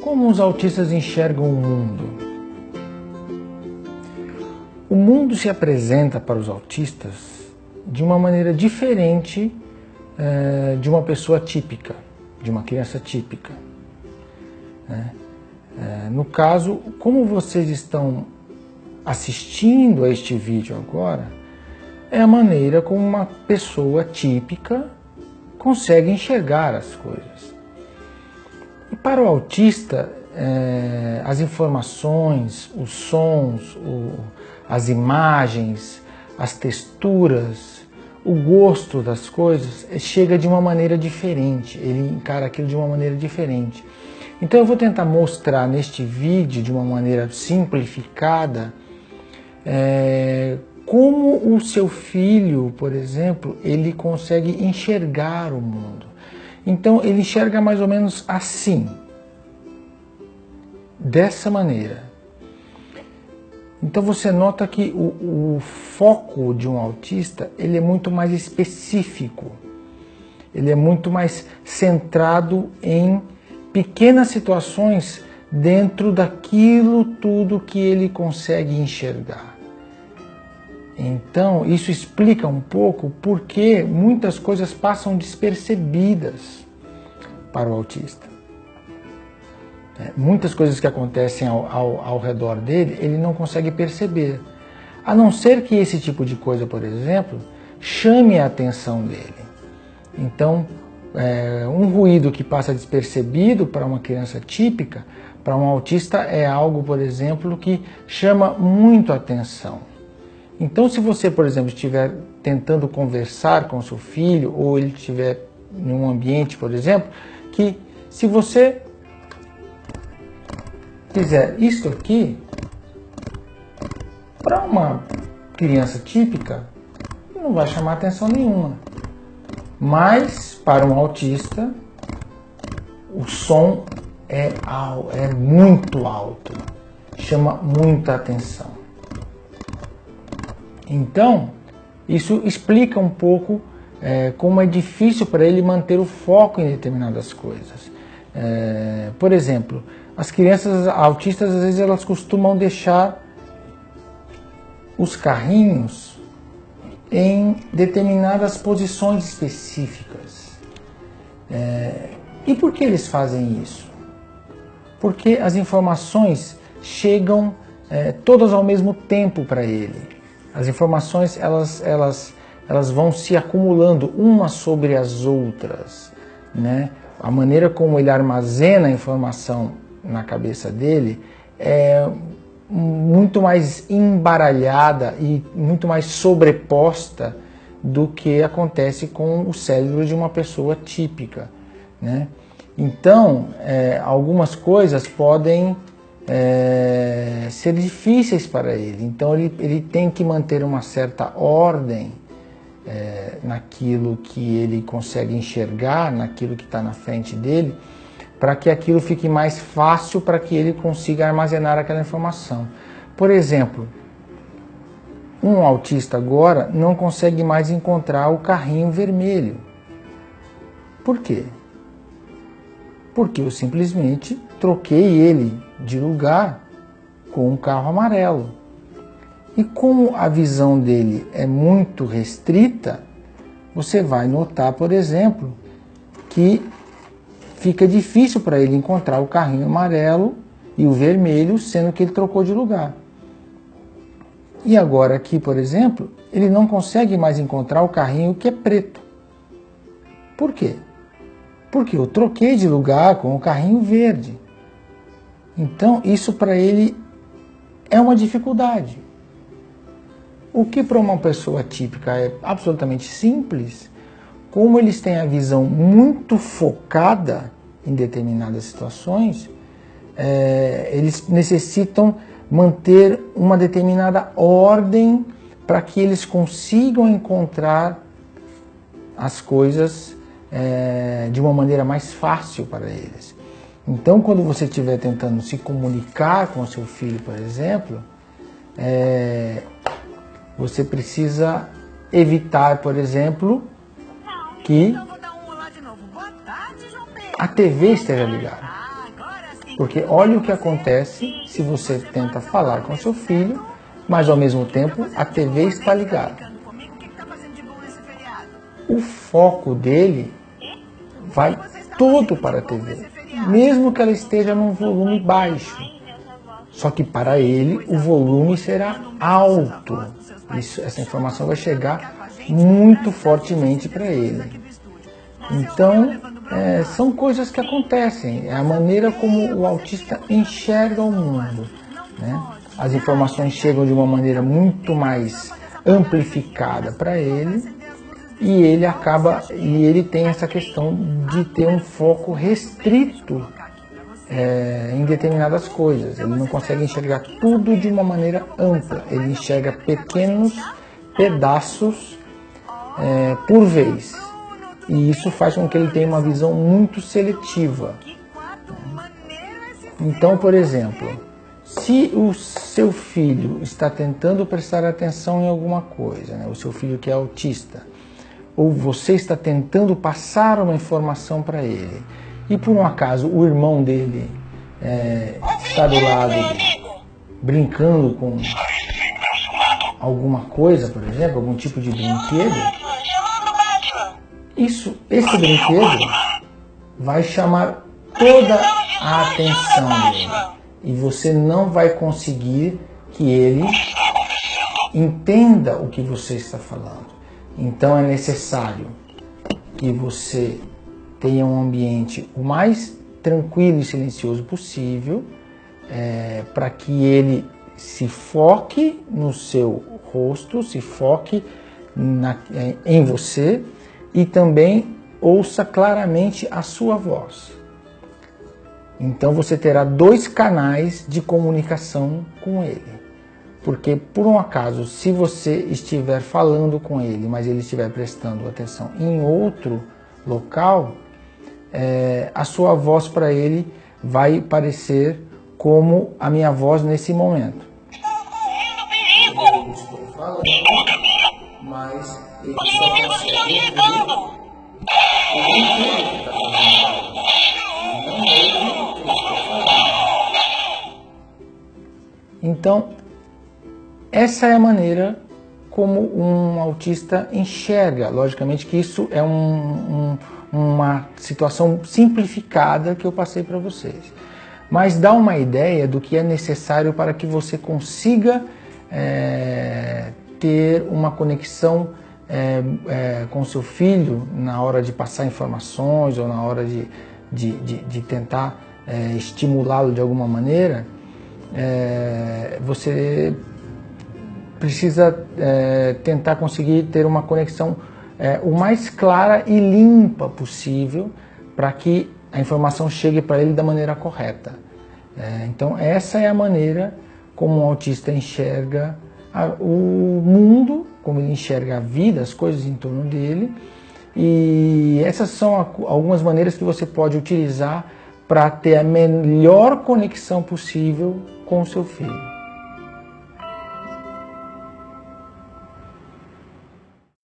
Como os autistas enxergam o mundo? O mundo se apresenta para os autistas de uma maneira diferente de uma pessoa típica, de uma criança típica. No caso, como vocês estão assistindo a este vídeo agora, é a maneira como uma pessoa típica consegue enxergar as coisas. E para o autista, as informações, os sons, as imagens, as texturas, o gosto das coisas chega de uma maneira diferente, ele encara aquilo de uma maneira diferente. Então eu vou tentar mostrar neste vídeo, de uma maneira simplificada, como o seu filho, por exemplo, ele consegue enxergar o mundo. Então ele enxerga mais ou menos assim, dessa maneira. Então você nota que o foco de um autista, ele é muito mais específico, ele é muito mais centrado em pequenas situações dentro daquilo tudo que ele consegue enxergar. Então isso explica um pouco porque muitas coisas passam despercebidas para o autista. Muitas coisas que acontecem ao redor dele, ele não consegue perceber. A não ser que esse tipo de coisa, por exemplo, chame a atenção dele. Então, um ruído que passa despercebido para uma criança típica, para um autista é algo, por exemplo, que chama muito a atenção. Então, se você, por exemplo, estiver tentando conversar com seu filho, ou ele estiver em um ambiente, por exemplo, que se você fizer isto aqui, para uma criança típica, não vai chamar atenção nenhuma. Mas, para um autista, o som é muito alto, chama muita atenção. Então, isso explica um pouco como é difícil para ele manter o foco em determinadas coisas. Por exemplo, as crianças autistas, às vezes, elas costumam deixar os carrinhos em determinadas posições específicas. E por que eles fazem isso? Porque as informações chegam todas ao mesmo tempo para ele. As informações elas vão se acumulando umas sobre as outras, né? A maneira como ele armazena a informação na cabeça dele é muito mais embaralhada e muito mais sobreposta do que acontece com o cérebro de uma pessoa típica, né? Então, algumas coisas podem ser difíceis para ele. Então, ele tem que manter uma certa ordem naquilo que ele consegue enxergar, naquilo que está na frente dele, para que aquilo fique mais fácil para que ele consiga armazenar aquela informação. Por exemplo, um autista agora não consegue mais encontrar o carrinho vermelho. Por quê? Porque eu simplesmente troquei ele de lugar com um carro amarelo. E como a visão dele é muito restrita, você vai notar, por exemplo, que fica difícil para ele encontrar o carrinho amarelo e o vermelho, sendo que ele trocou de lugar. E agora aqui, por exemplo, ele não consegue mais encontrar o carrinho que é preto. Por quê? Porque eu troquei de lugar com o carrinho verde. Então, isso para ele é uma dificuldade. O que para uma pessoa típica é absolutamente simples, como eles têm a visão muito focada em determinadas situações, eles necessitam manter uma determinada ordem para que eles consigam encontrar as coisas de uma maneira mais fácil para eles. Então, quando você estiver tentando se comunicar com o seu filho, por exemplo, você precisa evitar, por exemplo, que a TV esteja ligada. Porque olha o que acontece se você tenta falar com seu filho, mas ao mesmo tempo a TV está ligada. O foco dele vai todo para a TV, mesmo que ela esteja num volume baixo. Só que para ele o volume será alto. Essa informação vai chegar muito fortemente para ele. Então, são coisas que acontecem. É a maneira como o autista enxerga o mundo, né? As informações chegam de uma maneira muito mais amplificada para ele e ele tem essa questão de ter um foco restrito em determinadas coisas. Ele não consegue enxergar tudo de uma maneira ampla. Ele enxerga pequenos pedaços por vez. E isso faz com que ele tenha uma visão muito seletiva. Então, por exemplo, se o seu filho está tentando prestar atenção em alguma coisa, né, o seu filho que é autista, ou você está tentando passar uma informação para ele, e por um acaso o irmão dele está do lado brincando com alguma coisa, por exemplo, algum tipo de brinquedo, esse brinquedo vai chamar toda a atenção dele e você não vai conseguir que ele entenda o que você está falando. Então é necessário que você tenha um ambiente o mais tranquilo e silencioso possível, para que ele se foque no seu rosto, se foque em você e também ouça claramente a sua voz. Então você terá 2 canais de comunicação com ele. Porque, por um acaso, se você estiver falando com ele, mas ele estiver prestando atenção em outro local, a sua voz para ele vai parecer como a minha voz nesse momento. Eu estou falando, mas ele só consegue ouvir Então, essa é a maneira como um autista enxerga. Logicamente que isso é uma situação simplificada que eu passei para vocês. Mas dá uma ideia do que é necessário para que você consiga ter uma conexão com seu filho na hora de passar informações ou na hora de tentar estimulá-lo de alguma maneira. Você precisa tentar conseguir ter uma conexão o mais clara e limpa possível para que a informação chegue para ele da maneira correta. Então essa é a maneira como um autista enxerga o mundo, como ele enxerga a vida, as coisas em torno dele, e essas são algumas maneiras que você pode utilizar para ter a melhor conexão possível com o seu filho.